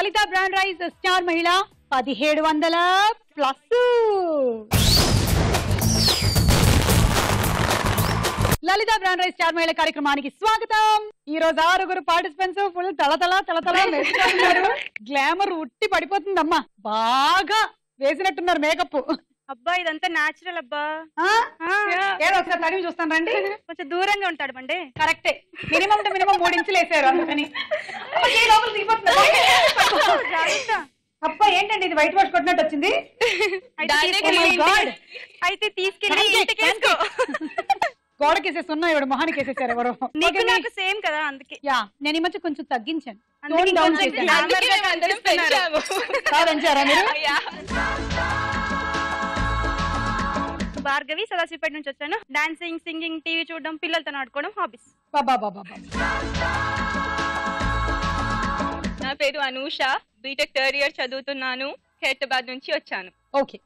లలిత brand rice star మహిళ 1700 plus. లలిత brand rice star మహిళ కార్యక్రమానికి స్వాగతం. ఈ రోజు 6 పార్టిసిపెంట్స్ ఫుల్ తలతల మెరుస్తున్నారు. గ్లామర్ ఉట్టి పడిపోతుందమ్మా. బాగా వేసినట్టున్నారు మేకప్. అబ్బా ఇదంతా నాచురల్ అబ్బా. ఏదో ఒకసారి తడివి చూస్తాను రండి. కొంచెం దూరంగా ఉంటాడు అండి. కరెక్టే. మినిమం 3 ఇంచులు వేసారు అందుకని. అబ్బా ఏంటండి ఇది వైట్ వాష్ కొట్టినట్టు వచ్చింది. అయితే తీసుకెళ్ళి గోడకేసేసి ఉన్నా ఇవాడు మొహానికి వేసేసారు ఎవరు. నాకు సేమ్ కదా అందుకే. యా నేను ఈ మధ్య కొంచెం తగ్గించాను. భార్గవి సదాశివపేట నుంచి వచ్చాను. డాన్సింగ్, సింగింగ్, టీవీ చూడడం, పిల్లలతో ఆడుకోవడం హాబీస్. నా పేరు అనూష, బీటెక్ 3rd ఇయర్ చదువుతున్నాను. హైదరాబాద్ నుంచి వచ్చాను. ఓకే.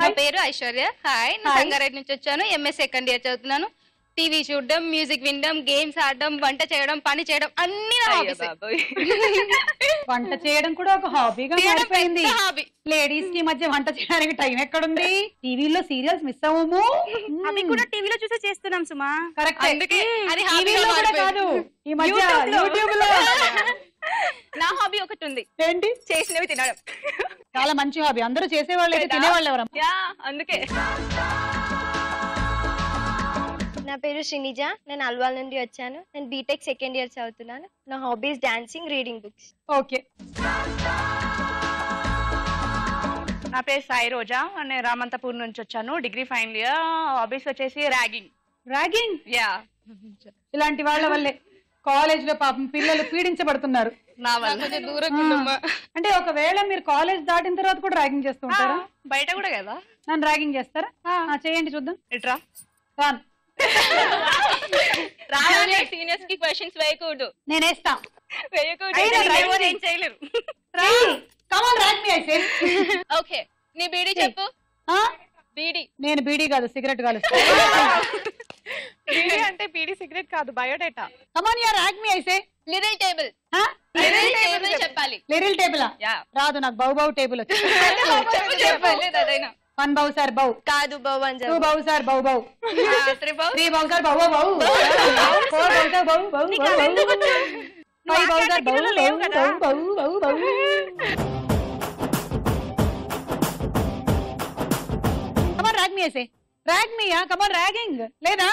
నా పేరు ఐశ్వర్య. హాయ్, నేను సంగారెడ్డి నుంచి వచ్చాను. ఎంఎస్ 2nd ఇయర్ చదువుతున్నాను. టీవీ చూడడం, మ్యూజిక్ వినడం, గేమ్స్ ఆడడం, వంట చేయడం, పని చేయడం అన్ని వంట చేయడం కూడా ఒక హాబీగా మారిపోయింది. లేడీస్ కి మధ్య వంట చేయడానికి టైం ఎక్కడుంది? టీవీలో సీరియల్స్ మిస్ అవ్వము. అవి కూడా టీవీలో చూసే చేస్తున్నాం సుమా. కరెక్ట్. కాదు ఈ మధ్య యూట్యూబ్ లో. నా హాబీ ఒకటి ఉంది. ఏంటి? చేసినవి తినడం. చాలా మంచి హాబీ. అందరూ చేసేవాళ్ళు అయితే తినేవాళ్ళు ఎవరు? అందుకే. నా పేరు శ్రీనిజ, నేను అల్వాల్ నుండి వచ్చాను. నేను బీటెక్ 2nd ఇయర్ చదువుతున్నాను. నా hobbies dancing, reading books. Okay. నా పేరు సాయి రోజా, నేను రామంతపూర్ నుంచి వచ్చాను. Degree final year. హాబీస్ వచ్చేసి ర్యాగింగ్. ర్యాగింగ్? ఇలాంటి వాళ్ళ వల్లే కాలేజ్ లో పాపం పిల్లలు పీడించబడుతున్నారు. నా వల్ల అంటే ఒకవేళ మీరు కాలేజ్ దాటిన తర్వాత కూడా ర్యాగింగ్ చేస్తూ ఉంటారా? బయట కూడా కదా. నన్ను ర్యాగింగ్ చేస్తారా? చేయండి చూద్దాం. ఇట్రా రాన్. సీనియర్స్ కి క్వశ్చన్స్ వేయకూడదు. నేను వేస్తా. ఏం చేయలేరు. ఓకే, నీ బీడీ చెప్పు. బీడీ. నేను బీడీ కాదు, సిగరెట్ కాలుస్తా. బీడీ అంటే బీడీ సిగరెట్ కాదు, బయోడేటా. కమాన్ యార్, రాక్ మీ ఐసే. Little table. చెప్పాలి. లిటిల్ టేబుల్ రాదు నాకు. బౌ టేబుల్ వచ్చి. చెప్పలేదు అదైనా. 1 బౌ సార్ బౌ కాదు, బౌ అని 2 బౌ సార్ బౌ 3 బౌ సార్ బౌ 4 బౌ సార్ బౌ 5 బౌ సార్ బౌ. కమాన్ రాగ్ మీ ఐసే. రాగ్ మీ. కమాన్ ర్యాగింగ్ లేదా?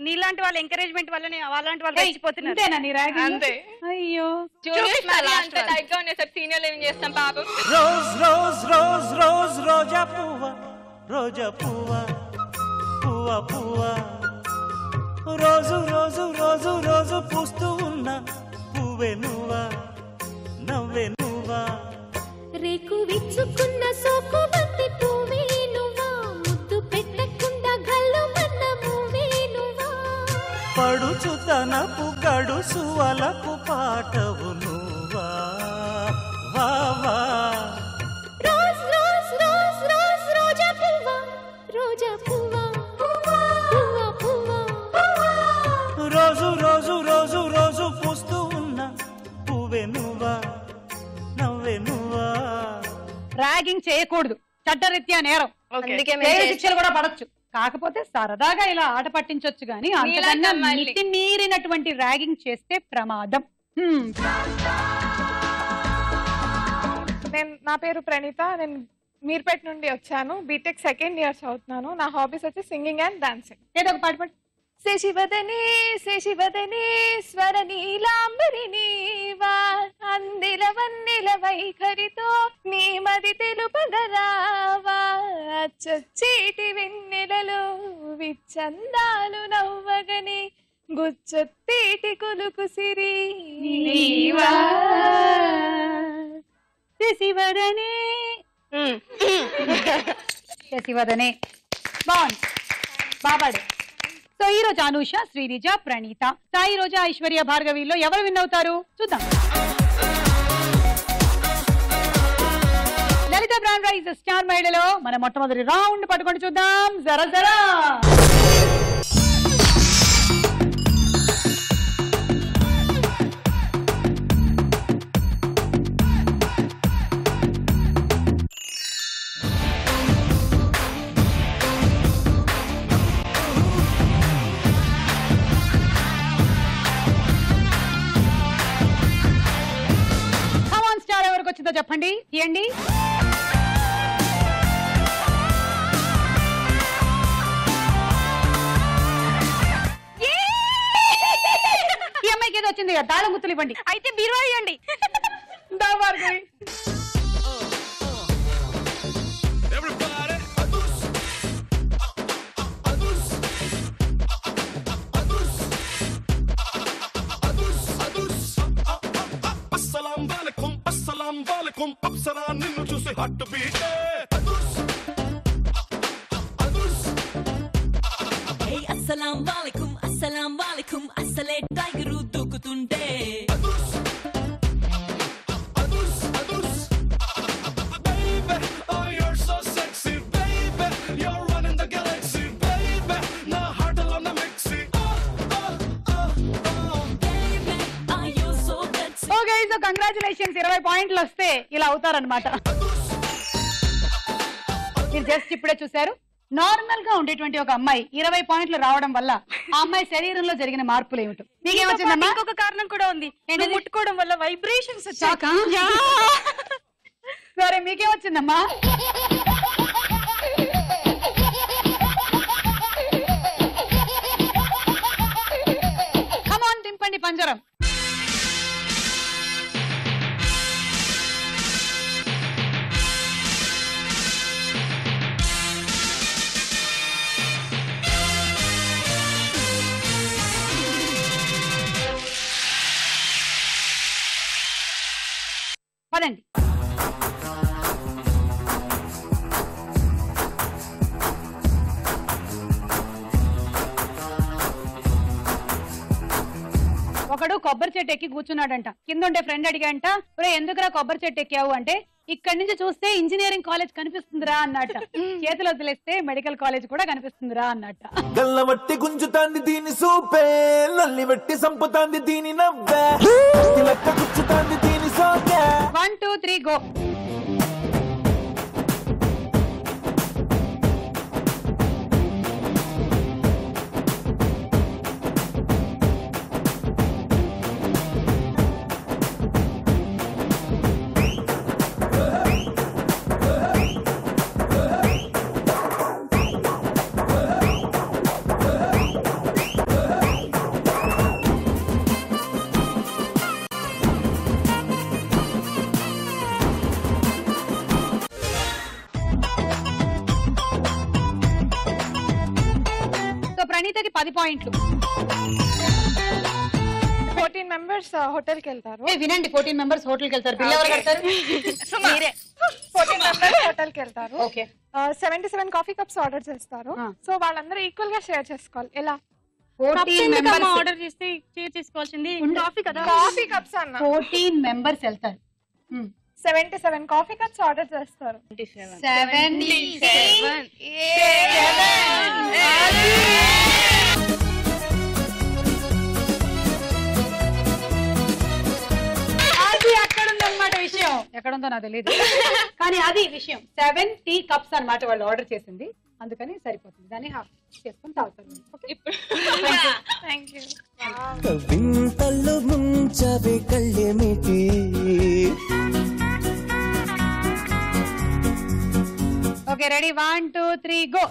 నీలాంటి వాళ్ళ ఎంకరేజ్మెంట్ వల్లనే వాళ్ళంటి వాళ్ళు రెచ్చిపోతున్నారు. అంతేనా నీ ర్యాగింగ్? అంతే. అయ్యో జూనియర్స్ మరి అంత టైట్ గా ఉన్నాయి సార్. సీనియర్లు ఏం చేస్తాం పాపం. రోజ్ రోజ్ రోజ్ రోజ్ రోజా పువ్వ, రోజా పువ్వ, పువ్వ పువ్వ, రోజు రోజు రోజు రోజు పూస్తూ ఉన్న పువ్వే నువ్వా, నవ్వే నువ్వా. రేకు విచ్చుకున్న సోకు బంతి పువ్వే నువ్వా, ముద్దు పెట్టకుండా గల్లు మన్న పువ్వే నువ్వా, పడుచు తనపు గడుసు వలకు పాటవు నువ్వా, వా వా. రోజ్ రోజ్ రోజ్ రోజ్ రోజా పువ్వా, రోజా పువ్వా, పువ్వా పువ్వా, రోజు రోజు రోజు రోజు పూస్తూ ఉన్న పువ్వే నువ్వా, నవ్వే నువ్వా. ర్యాగింగ్ చేయకూడదు, చట్టరీత్యా నేరం. శిక్షలు కూడా పడచ్చు. కాకపోతే సరదాగా ఇలా ఆట పట్టించొచ్చు గానీ అంతకన్నా మితిమీరినటువంటి ర్యాగింగ్ చేస్తే ప్రమాదం. నా పేరు ప్రణీత, నేను మీర్పేట నుండి వచ్చాను. బీటెక్ 2nd ఇయర్ చదువుతున్నాను. నా హాబీస్ వచ్చి సింగింగ్ అండ్ డాన్సింగ్. ఏదో ఒక పాట పాడు. శశివదనే శశివదనే స్వర నీలాంబరిని అందిల వన్నెల వైఖరితో నీ మది తెలుపగరావా, చొచ్చేటి వెన్నెలలో విచ్చందాలు నవ్వగని గుచ్చొత్తేటి కొలుకు సిరి నీవా. శశివదనే శశివదనే. బాగుంది, బాబాడు. సో ఈ రోజు అనూష, శ్రీనిజ, ప్రణీత, సాయి రోజా, ఐశ్వర్య, భార్గవిలో ఎవరు విన్ అవుతారు చూద్దాం. లలిత బ్రాండ్ రైస్ స్టార్ మహిళలో మన మొట్టమొదటి రౌండ్ పట్టుకొని చూద్దాం. జరా జరా వచ్చిందో చెప్పండి, తీయండి. ఈ అమ్మాయికి ఏదో వచ్చింది కదా, తాళం గుర్తులు ఇవ్వండి. అయితే బీరువా ఇవ్వండి. అప్సరా నిన్ను చూసి హట్టు బీటే అస్సలాం వాలేకుం అస్సలే టైగరు దూకుతుంటే కంగ్రాచులేషన్స్, 20 పాయింట్లు వస్తే ఇలా అవుతారనమాట. మీరు జస్ట్ ఇప్పుడే చూసారు, నార్మల్ గా ఉండేటువంటి ఒక అమ్మాయి 20 పాయింట్లు రావడం వల్ల ఆ అమ్మాయి శరీరంలో జరిగిన మార్పులు ఏమిటో మీకేమొచ్చిందమ్మా? ఇంకొక కారణం కూడా ఉంది, ముట్టుకోవడం వల్ల వైబ్రేషన్స్ వచ్చాక. సరే, మీకేమొచ్చిందమ్మా? కమాన్, దింపండి పంజరం. పదండి. ఒకడు కొబ్బరి చెట్టు ఎక్కి కూర్చున్నాడంట. కింద ఉండే ఫ్రెండ్ అడిగాంట, ఎందుకురా కొబ్బరి చెట్టు ఎక్కావు అంటే, ఇక్కడి నుంచి చూస్తే ఇంజనీరింగ్ కాలేజ్ కనిపిస్తుందిరా అన్నట్ట. చేతులు వదిలేస్తే మెడికల్ కాలేజ్ కూడా కనిపిస్తుందిరా అన్నట్ట. గల్లవట్టి గుంజుతాంది దీని సూపే, నల్లి వెట్టి సంపుతాంది దీని నవ్వే, లెక్క గుచ్చుతాంది దీని సోకే. 1 2 3 గో. ప్రణీతకి 10 పాయింట్లు. 14 మెంబర్స్ హోటల్ కి వెళ్తారు. వినండి, 14 మెంబర్స్ హోటల్ కి వెళ్తారు. బిల్ ఎవరు కడతారు? 14 మెంబర్స్ హోటల్ కి వెళ్తారు. ఓకే. 77 కాఫీ కప్స్ ఆర్డర్ చేస్తారు. సో వాళ్ళందరూ ఈక్వల్ గా షేర్ చేసుకోవాలి. ఎలా? 14 మెంబర్స్ ఆర్డర్ చేస్తే షేర్ చేసుకోవాల్సింది కాఫీ కదా. కాఫీ కప్స్ అన్న 14 మెంబర్స్ వెళ్తారు. 77 కాఫీ కప్స్ ఆర్డర్ చేస్తారు. 77. అది అక్కడ ఉందన్నమాట విషయం. ఎక్కడ ఉందో నాకు తెలియదు, కానీ అది విషయం. 70 కప్స్ అన్నమాట వాళ్ళు ఆర్డర్ చేసింది, అందుకని సరిపోతుంది. దాన్ని హాఫ్ చేసుకుని తాగుతారు. వింతలు ముంచవే కళ్ళేమిటి, okay ready, 1 2 3 go.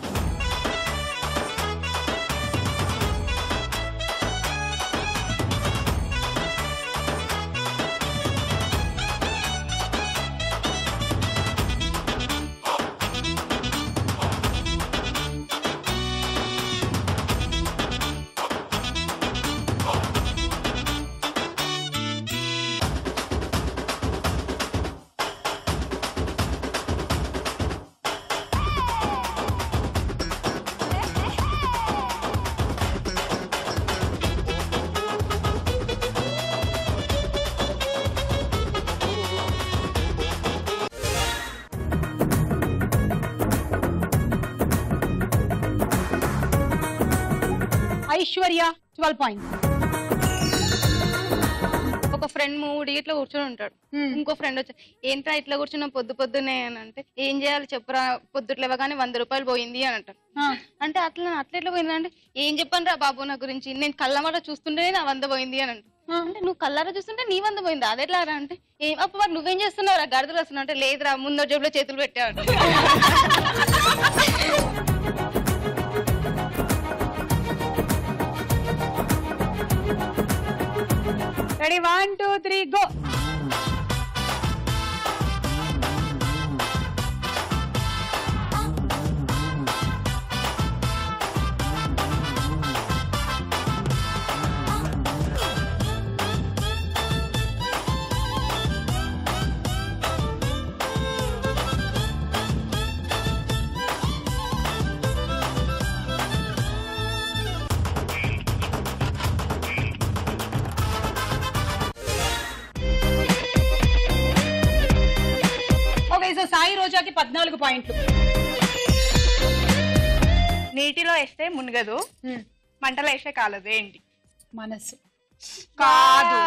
Aishwarya 12 points. ఒక ఫ్రెండ్ 3 ఇట్లా కూర్చొని ఉంటాడు. ఇంకో ఫ్రెండ్ వచ్చి, ఏంట్రా ఇట్లా కూర్చున్నా పొద్దున్నే అని అంటే, ఏం చేయాలి చెప్పురా, పొద్దుట్లు ఇవ్వగానే 100 రూపాయలు పోయింది అని అంటారు. అంటే అట్లా ఎట్లా పోయింది అంటే, ఏం చెప్పాను రా బాబు నా గురించి, నేను కళ్ళమాట చూస్తుంటేనే నా 100 పోయింది అని అంటారు. అంటే నువ్వు కల్లారా చూస్తుంటే నీ వంద పోయింది అదెట్లా రా అంటే ఏం అప్పుడు మరి నువ్వేం చేస్తున్నావు గడదలు వస్తున్నావు అంటే లేదురా ముందు జేబులో చేతులు పెట్టావు. Ready 1 2 3 go. సాయి రోజాకి 14 పాయింట్లు. నీటిలో వేస్తే మునగదు, మంటలో వేస్తే కాలదు. ఏంటి? మనసు. కాదు.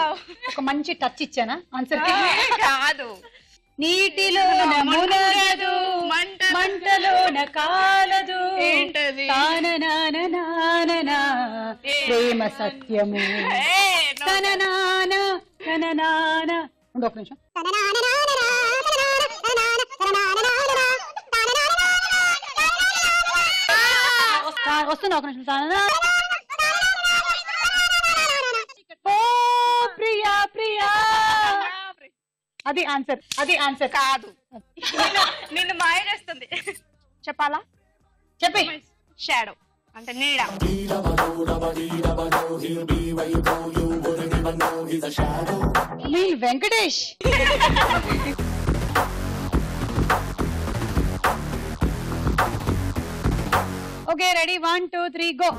ఒక మంచి టచ్ ఇచ్చానా ఆన్సర్? కాదు. నీటిలోన మునగదు, మంటలోన కాలదు, తాననాననాననా ప్రేమ సత్యము తననాన తననాన. ఉండు ఒక నిమిషం. వస్తున్నా ఒక నిమిషం. ఓ ప్రియా ప్రియా, అది ఆన్సర్. అది ఆన్సర్ కాదు. నిన్ను మాయ చేస్తుంది. చెప్పాలా? చెప్పి. షాడో అంటే నీడ. వెంకటేష్. Okay ready 1 2 3 go.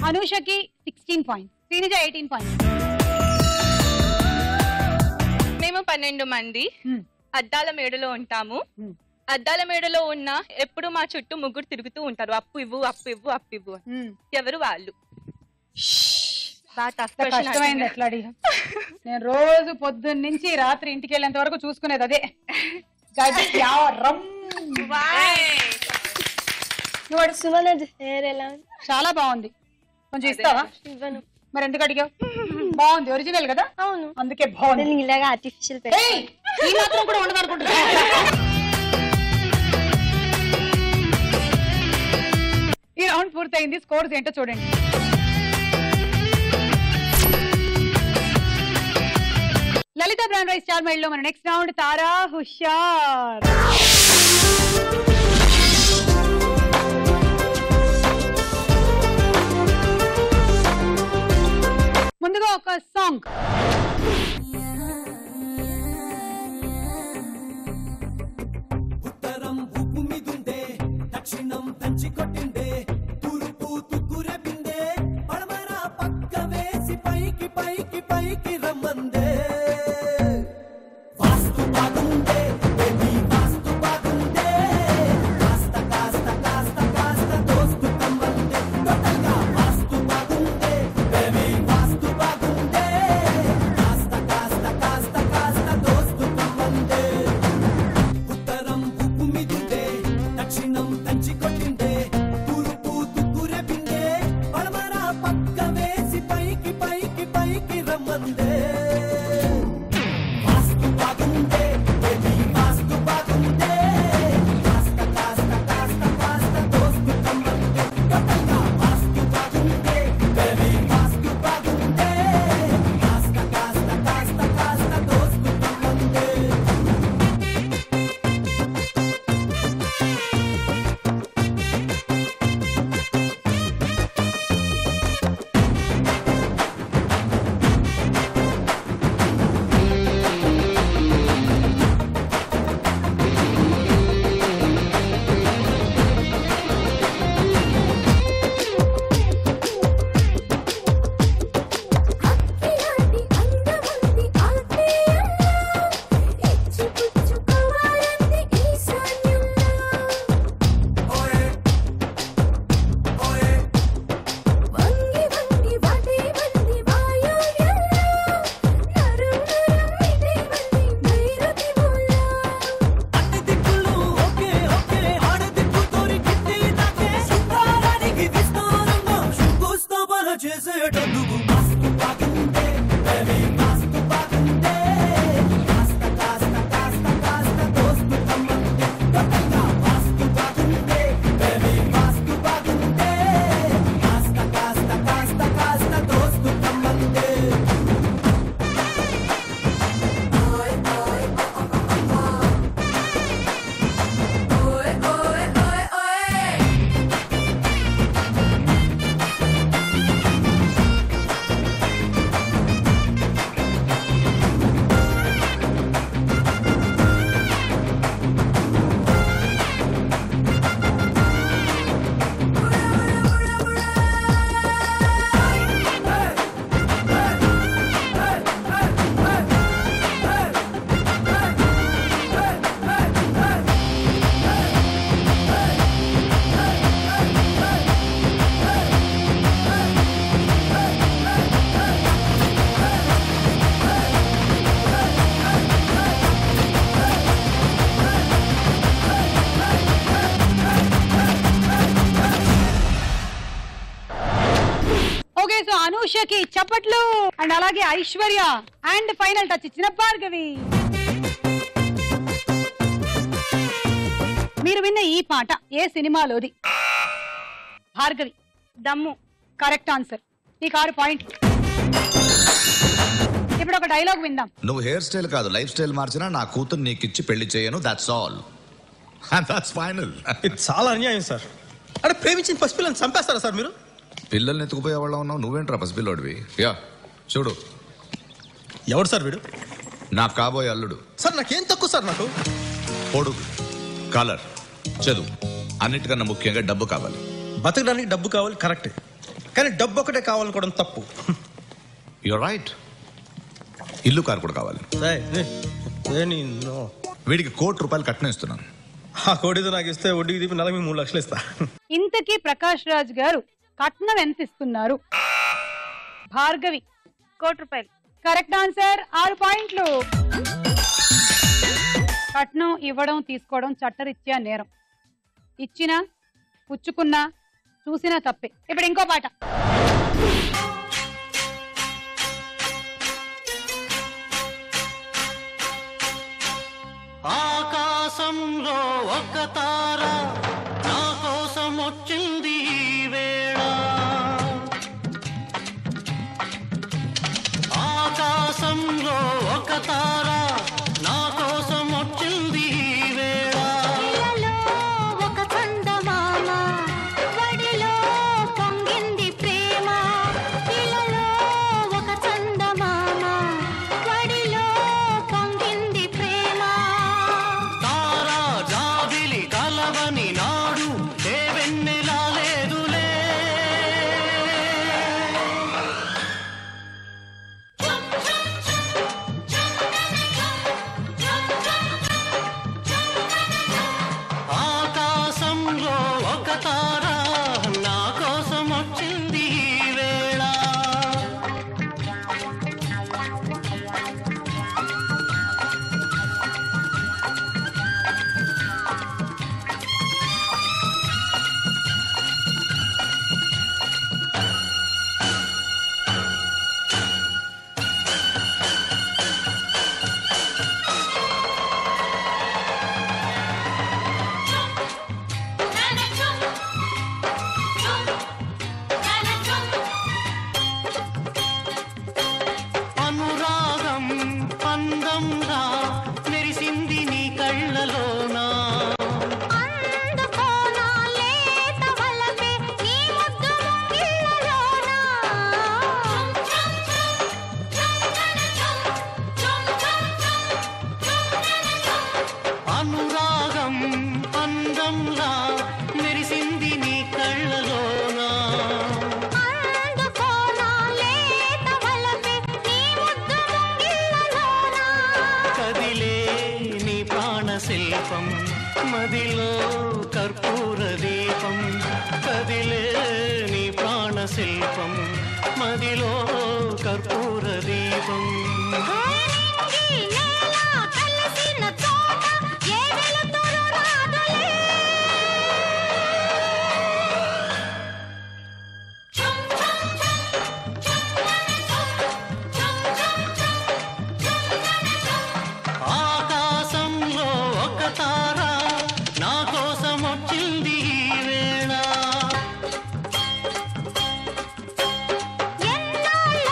అనుషకి 16 పాయింట్స్, శ్రీనిజ 18 పాయింట్స్. మేము 12 మంది అద్దాల మేడలో ఉంటాము. అద్దాల మేడలో ఉన్న ఎప్పుడు మా చుట్టూ ముగ్గురు తిరుగుతూ ఉంటారు. అప్పు ఇవ్వు అప్పు ఇవ్వు అప్పు ఇవ్వు. ఎవరు వాళ్ళు? కష్టమైంది. ఎట్లా అడిగా? నేను రోజు పొద్దున్న నుంచి రాత్రి ఇంటికి వెళ్ళేంత వరకు చూసుకునేది అదే. చాలా బాగుంది. కొంచెం ఇస్తావా? మరి ఎందుకు అడిగావు? బాగుంది, ఒరిజినల్ కదా. అవును, అందుకే బాగుంది. ఇలాగా ఆర్టిఫిషియల్ ఈ మాత్రం కూడా ఉండదు అనుకుంటున్నా. ఈ రౌండ్ పూర్తయింది. స్కోర్స్ ఏంటో చూడండి. లలిత బ్రాండ్ రైస్ స్టార్ మైల్ లో మన నెక్స్ట్ రౌండ్ తారా హుషార్. ముందుగా ఒక సాంగ్. ఉత్తరం ఉప్పు మీదుండే, దక్షిణం దంచి కొట్టిండే, తూర్పు తుక్కురే బిందే, పడమర పక్క వేసి పైకి పైకి పైకి రమ్మందే. వాస్తు బాగుండే, బేబీ వాస్తు బాగుండే, కాస్త కాస్త కాస్త కాస్త దోస్తు కమ్మందే. టోటల్గా వాస్తు బాగుండే, బేబీ వాస్తు బాగుండే, అనూషకి చప్పట్లు అండ్ అలాగే ఐశ్వర్య అండ్ ఫైనల్ టచ్ ఇచ్చిన భార్గవి. మీరు విన్న ఈ పాట ఏ సినిమాలోది? భార్గవి దమ్ము కరెక్ట్ ఆన్సర్. ఈ 6 పాయింట్లు. ఇప్పుడు ఒక డైలాగ్ విందాం. నువ్వు హెయిర్ స్టైల్ కాదు లైఫ్ స్టైల్ మార్చినా నా కూతురు నీకిచ్చి పెళ్లి చేయను, దట్స్ ఆల్. That's final. ఇది చాలా అన్యాయం సార్. అంటే ప్రేమించిన పసిపిల్లని చంపేస్తారా సార్ మీరు? పిల్లల్ని ఎత్తుకుపోయే వాళ్ళ ఉన్నావు, నువ్వేంట్రా పసిపిల్లోడివి? యా చూడు. ఎవడు సార్ వీడు? నాకు కాబోయే అల్లుడు. సార్ నాకేం తక్కువ సార్. నాకు పొడుగు, కలర్, చదువు, అన్నిటికన్నా ముఖ్యంగా డబ్బు కావాలి. బతకడానికి డబ్బు కావాలి కరెక్టే, కానీ డబ్బు ఒకటే కావాలనుకోవడం తప్పు. You're right. ఇల్లు కారు కూడా కావాలి. వీడికి ₹1,00,00,000 కట్నేస్తున్నాను. ఆ కోడితో నాకు ఇస్తే వడ్డీకి తీపి నెలకి 3 లక్షలు ఇస్తా. ఇంతకీ ప్రకాష్ రాజ్ గారు కట్నం ఎంత ఇస్తున్నారు? Bhargavi ₹1,00,00,000 correct answer. 6 పాయింట్లు. కట్నం ఇవ్వడం తీసుకోవడం చట్టరీత్యా నేరం. ఇచ్చినా పుచ్చుకున్నా చూసినా తప్పే. ఇప్పుడు ఇంకో పాట. ఆకాశంలో ఒక తార నా కోసం వచ్చింది వేళ. ఆకాశంలో ఒక తార నా కోసం వచ్చింది వేళ. ఒక చందమామ వడిలో పొంగింది ప్రేమ. ఇలలో ఒక చందమామ వడిలో పొంగింది ప్రేమ. తారా జాబిలి కలవని నాడు ఏ వెన్నెలా లేదులే. ఆకాశంలో ఒక తార నా కోసం వచ్చింది ఈ వేళ. అనురాగం పందంగా మెరిసింది నీ కళ్ళలోనా. అందుకోనా లేత వలపే నీ ముద్దు ముంగిళ్ళలోన. అనురాగం పందంగా మెరిసింది నీ కళ్ళలోనా. అందుకోనా లేత వలపే నీ ముద్దు ముంగిళ్ళలోన. కదిలే నీ ప్రాణ శిల్పం మదిలో కర్పూర దీపం. కదిలే నీ ప్రాణ శిల్పం మదిలో కర్పూర దీపం. నింగి నేల కలిసిన చోట ఏ వెలుతురు రాదులే. ఆకాశంలో ఒక తార నా కోసం వచ్చింది ఈ వేళ. ఎన్నాళ్ళ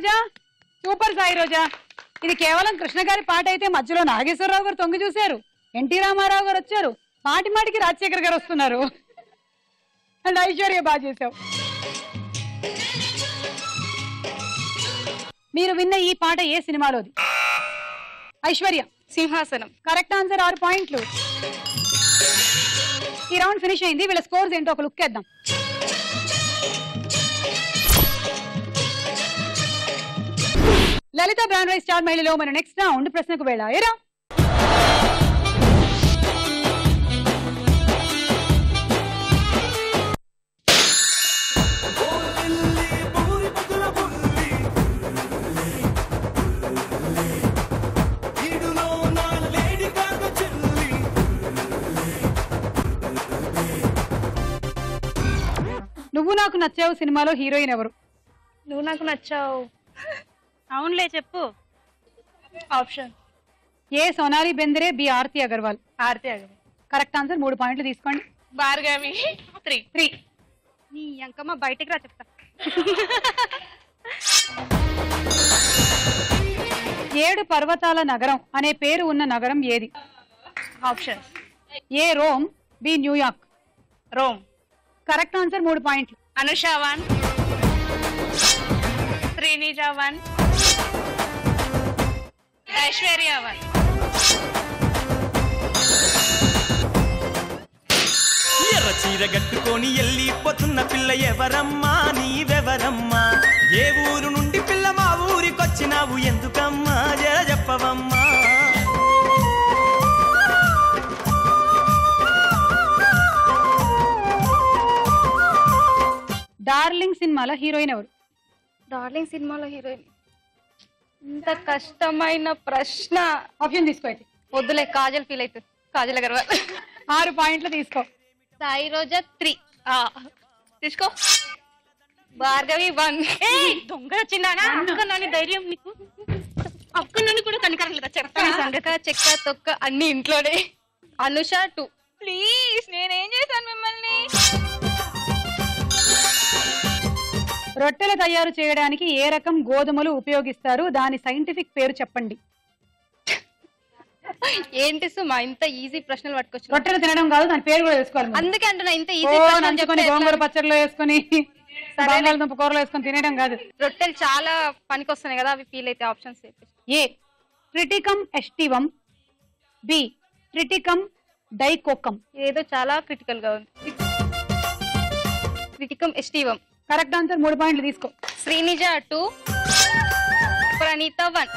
రోజా, సూపర్ సాయి రోజా. ఇది కేవలం కృష్ణ గారి పాట అయితే మధ్యలో నాగేశ్వరరావు గారు తొంగి చూశారు, ఎన్టీ రామారావు గారు వచ్చారు, మాటి మాటికి రాజశేఖర్ గారు వస్తున్నారు. అండ్ ఐశ్వర్య బాగా చేశావు. మీరు విన్న ఈ పాట ఏ సినిమాలోది? ఐశ్వర్య సింహాసనం. కరెక్ట్ ఆన్సర్, 6 పాయింట్లు. ఈ రౌండ్ ఫినిష్ అయింది. వీళ్ళ స్కోర్స్ ఏంటో ఒక లుక్ వేద్దాం. లలిత బ్రాండ్ రైస్ స్టార్ మహిళలో మన నెక్స్ట్ రౌండ్ ప్రశ్నకు వెళ్ళాయరా. నువ్వు నాకు నచ్చావు సినిమాలో హీరోయిన్ ఎవరు? నువ్వు నాకు నచ్చావు. అవునులే చెప్పు. Option A Sonali Bendre, B Aarti Agarwal. Aarti Agarwal. Correct answer, 3 పాయింట్లు తీసుకోండి. భార్గవి 3. నీ అంకమ్మ బయటికి రా చెప్తా. 7 పర్వతాల నగరం అనే పేరు ఉన్న నగరం ఏది? Option A Rome, B New York. Rome. Correct answer, 3 పాయింట్లు. అనుష 1, శ్రీనిజ 1, ఐశ్వర్య 1. ఎర్ర చీర గట్టుకొని వెళ్ళిపోతున్న పిల్ల ఎవరమ్మా, నీవెవరమ్మా? ఏ ఊరు నుండి పిల్ల మా ఊరికొచ్చినావు ఎందుకమ్మా, జర చెప్పవమ్మా. డార్లింగ్ సినిమాలో హీరోయిన్ ఎవరు? డార్లింగ్ సినిమాలో హీరోయిన్. ఇంత కష్టమైన ప్రశ్న. ఆప్షన్ తీసుకో అయితే. వద్దులే, కాజల్ ఫీల్ అవుతుంది. కాజల్ అగర్వాల్. 6 పాయింట్లు తీసుకో. సాయి రోజా 3. తీసుకో. భార్గవి 1. దొంగ వచ్చిందానా? అక్కని ధైర్యం నీకు. అక్కని కూడా కనికరం లేదా? చెప్తా. సంగక చెక్క తొక్క అన్ని ఇంట్లోనే. అనుష 2. ప్లీజ్, నేనేం చేశాను మిమ్మల్ని? రొట్టెలు తయారు చేయడానికి ఏ రకం గోధుమలు ఉపయోగిస్తారు? దాని సైంటిఫిక్ పేరు చెప్పండి. ఏంటి సుమా ఇంత ఈజీ ప్రశ్నలు పట్టుకొచ్చు? రొట్టెలు తినడం కాదు, దాని పేరు కూడా తెలుసుకోవాలి. అందుకే అంటున్నా, ఇంత ఈజీ నంచుకొని గోంగూర పచ్చడిలో వేసుకొని బంగాళదుంప కూరలో వేసుకొని తినడం కాదు. రొట్టెలు చాలా పనికి వస్తున్నాయి కదా, అవి ఫీల్ అయితే ఆప్షన్స్. ఏ ట్రిటికమ్ ఎస్టివం, బి ట్రిటికమ్ డైకోకమ్. ఏదో చాలా క్రిటికల్ గా ఉంది. ట్రిటికమ్ ఎస్టివం. కరెక్ట్ ఆన్సర్, 3 పాయింట్లు తీసుకో. శ్రీనిజ 2, ప్రణీత 1.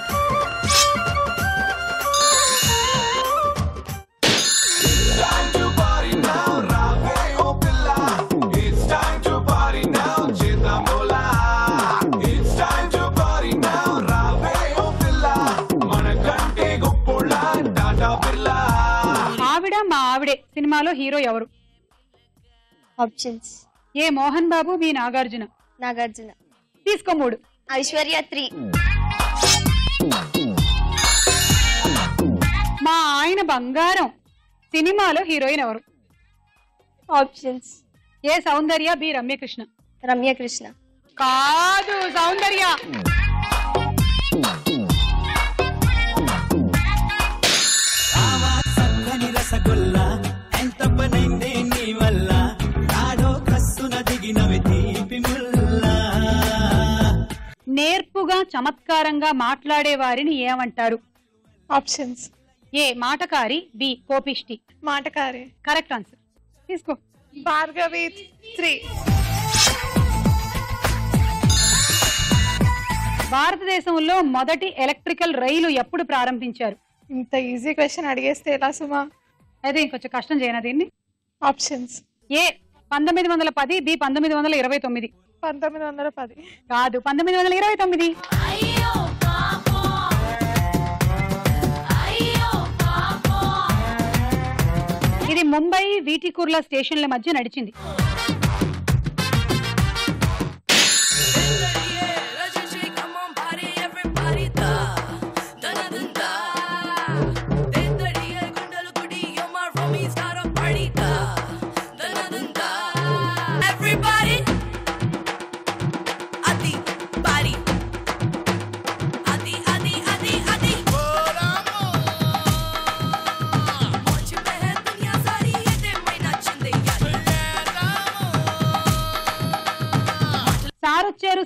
ఆవిడ మా ఆవిడే సినిమాలో హీరో ఎవరు? Options A Mohan Babu, B Nagarjuna. Nagarjuna. తీసుకో 3. ఐశ్వర్య 3. మా ఆయన బంగారం సినిమాలో హీరోయిన్ ఎవరు? Options A Soundarya, B Ramyakrishna. Ramyakrishna. కాదు, సౌందర్య. సన్నని రసగుల్ల ఎంత పనైందే నీ వల్ల, నాడో కస్సున దిగినవి తీపి ముల్లా. నేర్పుగా చమత్కారంగా మాట్లాడే వారిని ఏమంటారు? ఆప్షన్స్ ఏ మాటకారి, బి కోపిష్టి. మాటకారి. కరెక్ట్ ఆన్సర్, తీసుకో. భార్గవి 3. భారతదేశంలో మొదటి ఎలక్ట్రికల్ రైలు ఎప్పుడు ప్రారంభించారు? ఇంత ఈజీ క్వశ్చన్ అడిగేస్తే ఎలా సుమా? అయితే ఇంకొంచెం కష్టం చేయనా దీన్ని? Options A 1910, B 1929. 1910. కాదు, 1929. ఇది ముంబై వీటికుర్లా స్టేషన్ల మధ్య నడిచింది.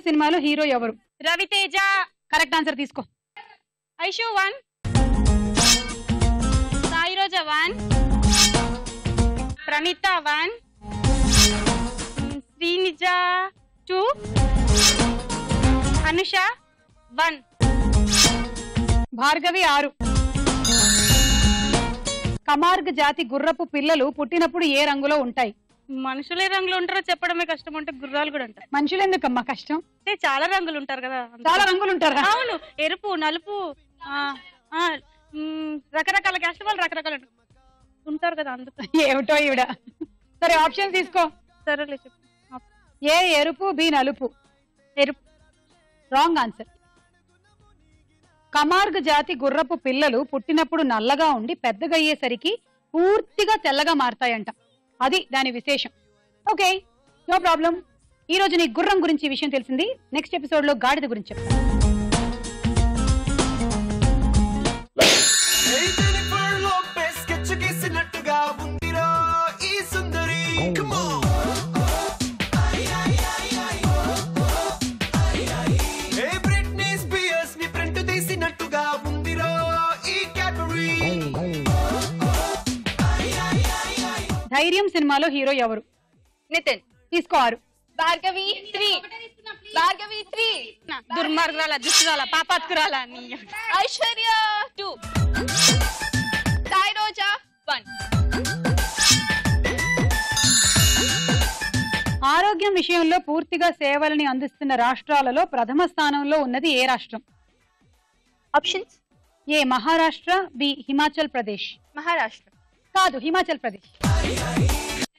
సినిమాలో హీరో ఎవరు? రవితేజ. కరెక్ట్ ఆన్సర్ తీసుకో. ఐషు 1, సాయి రోజా 1, ప్రణీత 1, శ్రీనిజ 2, అనుష 1. భార్గవి 6. కమార్గ్ జాతి గుర్రపు పిల్లలు పుట్టినప్పుడు ఏ రంగులో ఉంటాయి? మనుషులే రంగులు ఉంటారో చెప్పడమే కష్టం, అంటే గుర్రాలు కూడా ఉంటాయి. మనుషులు ఎందుకమ్మా కష్టం? అంటే చాలా రంగులు ఉంటారు కదా. చాలా రంగులు ఉంటారా? అవును, ఎరుపు, నలుపు, రకరకాల క్యాస్ట్ వాళ్ళు రకరకాల ఉంటారు కదా, అందుకు. ఏమిటో ఈవిడ. సరే ఆప్షన్ తీసుకో. సరేలే చెప్పు. ఏ ఎరుపు, బి నలుపు. ఎరుపు. Wrong answer. కమార్గ్ జాతి గుర్రపు పిల్లలు పుట్టినప్పుడు నల్లగా ఉండి పెద్దగా అయ్యేసరికి పూర్తిగా తెల్లగా మారతాయంట. అది దాని విశేషం. Okay, no problem. ఈ రోజు నీ గుర్రం గురించి విషయం తెలిసింది. నెక్స్ట్ ఎపిసోడ్ లో గాడిద గురించి చెప్తాను. ధైర్యం సినిమాలో హీరో ఎవరు? నితిన్. తీసుకోరు. భార్గవి 3. భార్గవి 3. దుర్మార్గురాల, దుష్టురాల, పాపాత్కురాల. ఐశ్వర్య 2. సాయి రోజా 1. ఆరోగ్యం విషయంలో పూర్తిగా సేవలని అందిస్తున్న రాష్ట్రాలలో ప్రథమ స్థానంలో ఉన్నది ఏ రాష్ట్రం? ఆప్షన్స్. ఏ మహారాష్ట్ర, బి హిమాచల్ ప్రదేశ్. మహారాష్ట్ర. కాదు, హిమాచల్ ప్రదేశ్.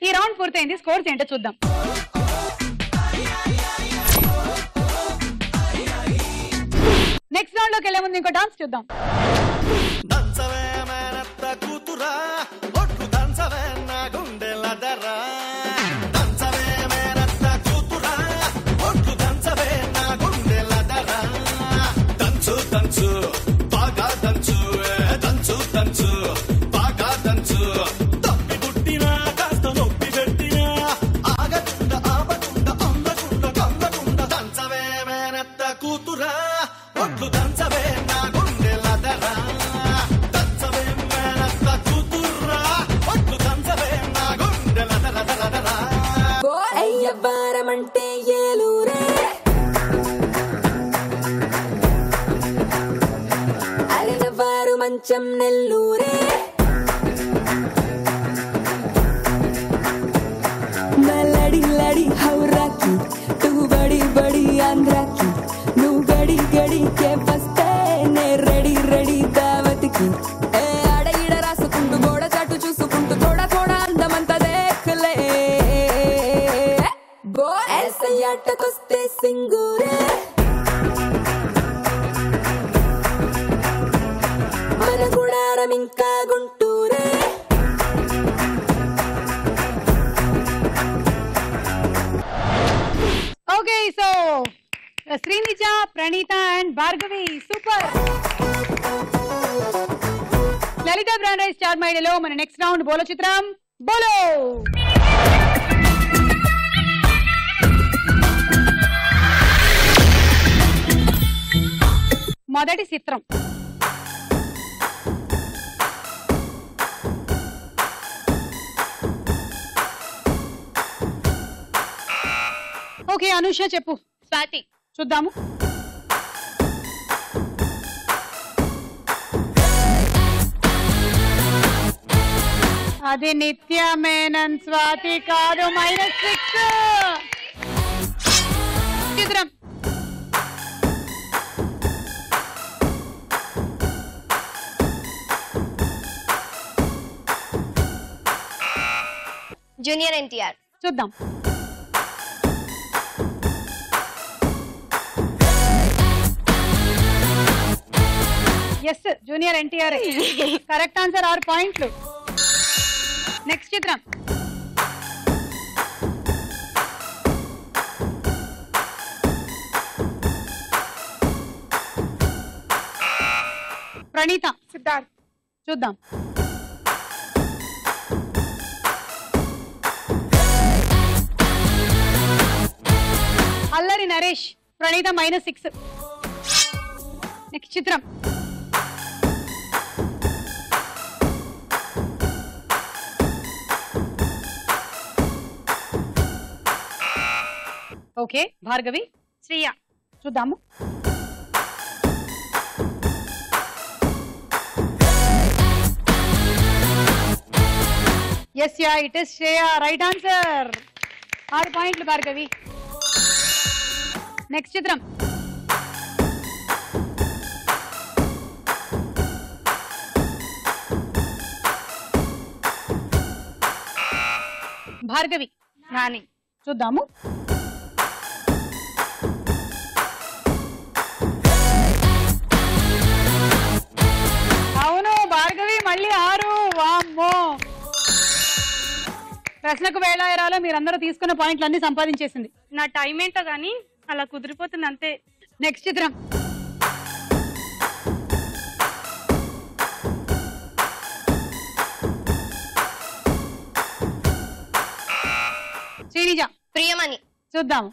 ఈ రౌండ్ పూర్తయింది. స్కోర్స్ ఏంటో చూద్దాం. నెక్స్ట్ రౌండ్ లోకి వెళ్లే ముందు ఇంకో డాన్స్ చూద్దాం. వారమంటే ఏలూరే, అరినవారు మంచం నెల్లూరే, లడి లడి హౌరాకి తూ బడి బడి ఆంధ్రాకి, నువ్వు గడి గడికే వస్తే నే రెడీ రెడీ దావత్కి. ఆడ ఈడ రాసుకుంటూ గోడ చాటు చూసుకుంటూ తోడ తోడ అందమంతా దేఖలే, ఆటకొస్తే సింగూరే, మన గుడారం ఇంకా గుంటూరే. Okay, so Srinija, Praneetha and Bhargavi super. Lalitha brand rice star మైడలో మన నెక్స్ట్ రౌండ్ బోలో చిత్రం బోలో. మొదటి చిత్రం. ఓకే, అనుష చెప్పు. స్వాతి. చూద్దాము. అది నిత్య మేనన్. స్వాతి కాదు. -6. చిత్రం. జూనియర్ ఎన్టీఆర్. చూద్దాం. Yes, junior NTR. Correct answer, 6 పాయింట్లు. నెక్స్ట్ చిత్రం. ప్రణీత. సిద్ధార్థ్. చూద్దాం. అల్లరి నరేష్. ప్రణీత -6. నెక్స్ట్ చిత్రం. ఓకే భార్గవి. శ్రీయ. చూద్దాము. Yes ya it is Shreya. Right answer. 6 పాయింట్లు భార్గవి. నెక్స్ట్ చిత్రం. భార్గవి. నాని. చూద్దాము. అవును భార్గవి మళ్ళీ 6. వామ్మో. ప్రశ్నకు వేళాయరాలో మీరందరూ తీసుకున్న పాయింట్లు అన్ని సంపాదించేసింది. నా టైం ఏంటో గానీ అలా కుదిరిపోతుంది అంతే. నెక్స్ట్ చిత్రం. శ్రీనిజ. ప్రియమణి. చూద్దాము.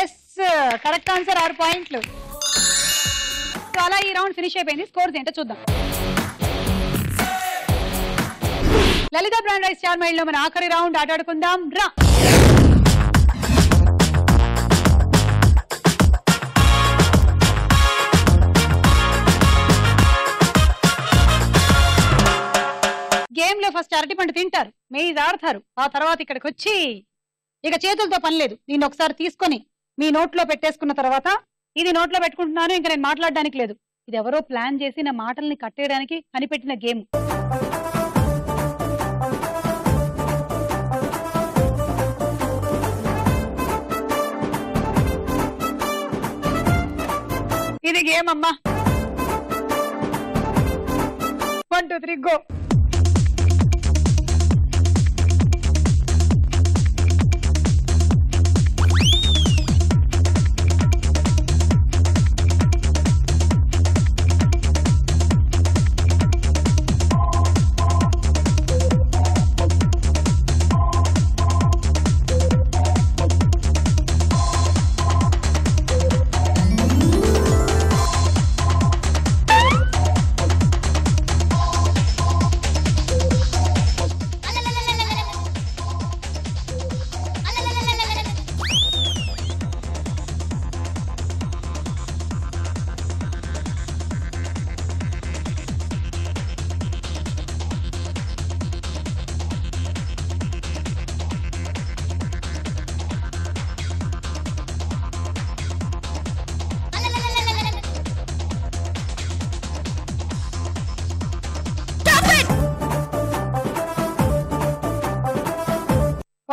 Yes correct answer. 6 పాయింట్లు. సో అలా ఈ రౌండ్ ఫినిష్ అయిపోయింది. స్కోర్స్ ఏంటో చూద్దాం. లలిత బ్రాండ్ రైస్ స్టార్ మైల్ లో మన ఆఖరి రౌండ్ ఆటాడుకుందాం రా. గేమ్ లో ఫస్ట్ అరటిపండు తింటారు, మేజ్ ఆడతారు, ఆ తర్వాత ఇక్కడికి వచ్చి ఇక చేతులతో పని లేదు. దీన్ని ఒకసారి తీసుకొని మీ నోట్లో పెట్టేసుకున్న తర్వాత ఇది నోట్లో పెట్టుకుంటున్నాను, ఇంకా నేను మాట్లాడడానికి లేదు. ఇది ఎవరో ప్లాన్ చేసి నా మాటల్ని కట్టేయడానికి కనిపెట్టిన గేమ్. ఇది గేమ్ అమ్మా. 1 2 3 గో.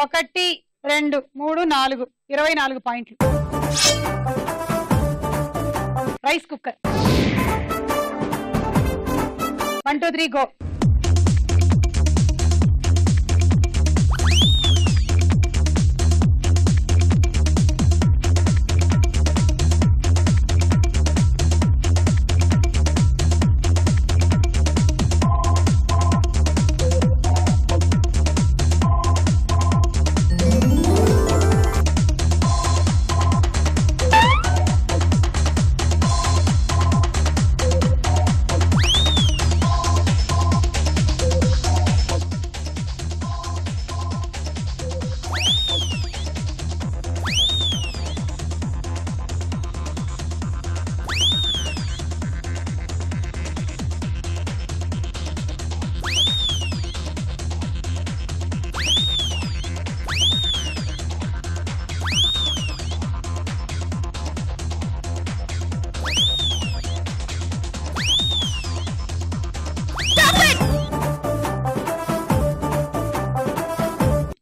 ఒకటి 2 3 4 24 పాయింట్లు. Rice cooker. 1 2 3 గో.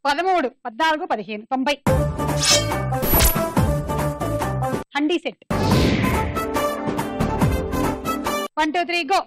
పదమూడు 14 15 90. హండీ సెట్. 1 2 3 గో.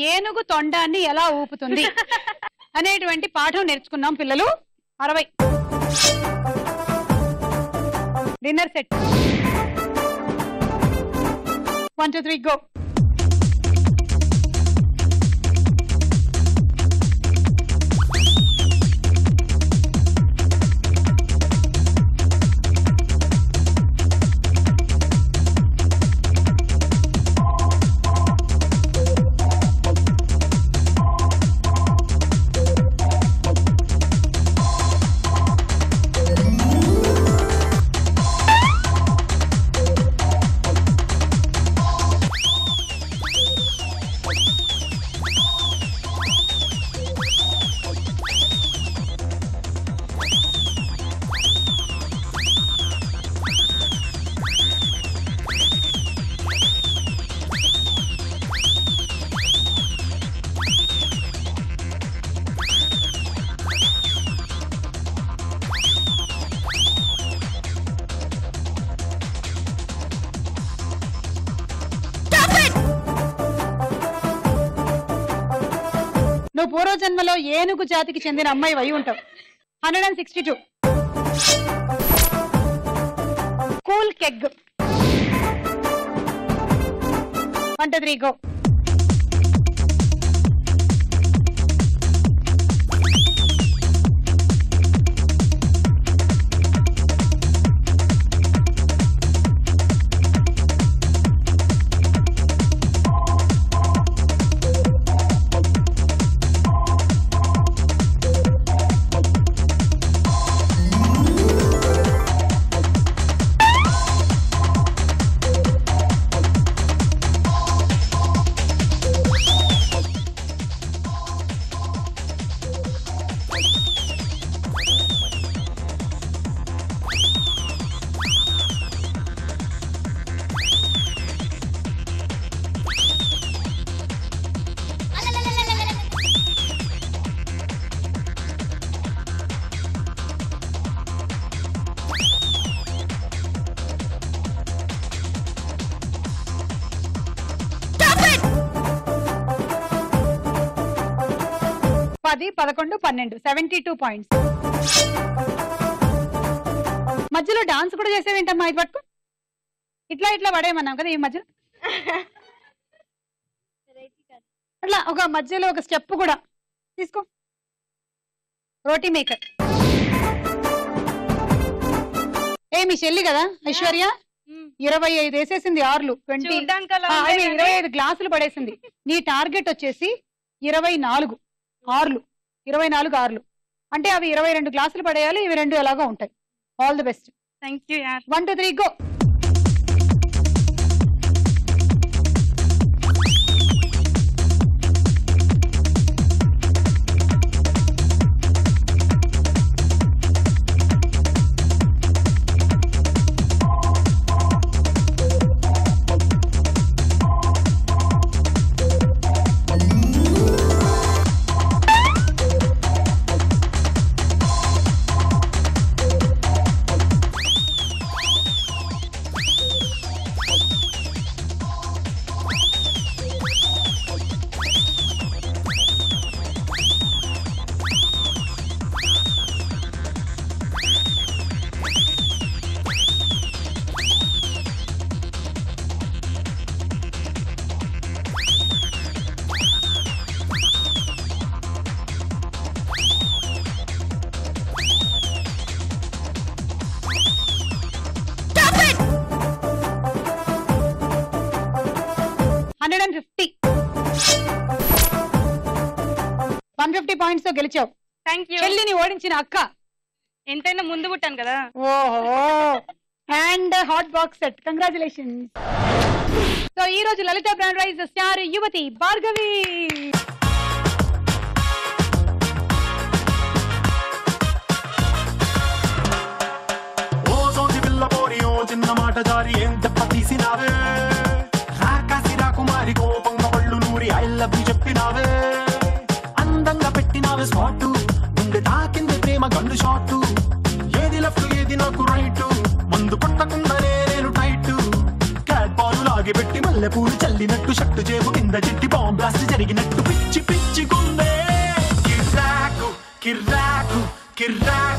ఏనుగు తొండాన్ని ఎలా ఊపుతుంది అనేటువంటి పాఠం నేర్చుకున్నాం పిల్లలు. 60 డిన్నర్ సెట్. 1 2 3 గో. నువ్వు పూర్వజన్మలో ఏనుగు జాతికి చెందిన అమ్మాయి అయి ఉంటావు. 162 కూల్ కెగ్. 1 2 3 గో. అది 11 12 72 పాయింట్స్. మధ్యలో డాన్స్ కూడా చేసేవేంటమ్మా? ఇది పట్టుకో, ఇట్లా ఇట్లా పడేయమన్నాం కదా ఈ మధ్యలో. అట్లా ఒక మధ్యలో ఒక స్టెప్ కూడా తీసుకో. రోటీ మేకర్. మీ చెల్లి కదా ఐశ్వర్య, 25 వేసేసింది. 6 20 25 గ్లాసులు పడేసింది. నీ టార్గెట్ వచ్చేసి 24 6. 24 6 అంటే అవి 22 గ్లాసులు పడేయాలి. ఇవి 2 ఎలాగో ఉంటాయి. All the best. Thank you యార్. 1 2 3 గో. పాయింట్స్ తో గెలిచావు. చెల్లిని ఓడించిన అక్క. ఎంతైనా ముందు పుట్టాను కదా. ఓహో. And hot box set. Congratulations. So ఈ రోజు లలిత బ్రాండ్ రైస్ స్టార్ యువతి భార్గవి. చిన్న మాట జారి ఏం దెబ్బ తీసినావే, రాకాసి రాకుమారి కోపంగా పళ్ళు నూరి ఐ లవ్ యు చెప్పినావే, అందంగా పెట్టినావే స్పాట్, గుండె తాకింది ప్రేమ గండు షాట్, ఏది లెఫ్ట్ ఏది నాకు రైట్, మందు కొట్టకుండానే నేను టైట్, క్యాట్ పాలు లాగి పెట్టి మళ్ళీ మల్లెపూలు చల్లినట్టు షట్టు చేపు కింద చెట్టి బాంబ్ బ్లాస్ట్ జరిగినట్టు పిచ్చి పిచ్చి గుండే కిర్రాకు కిర్రాకు కిర్రాకు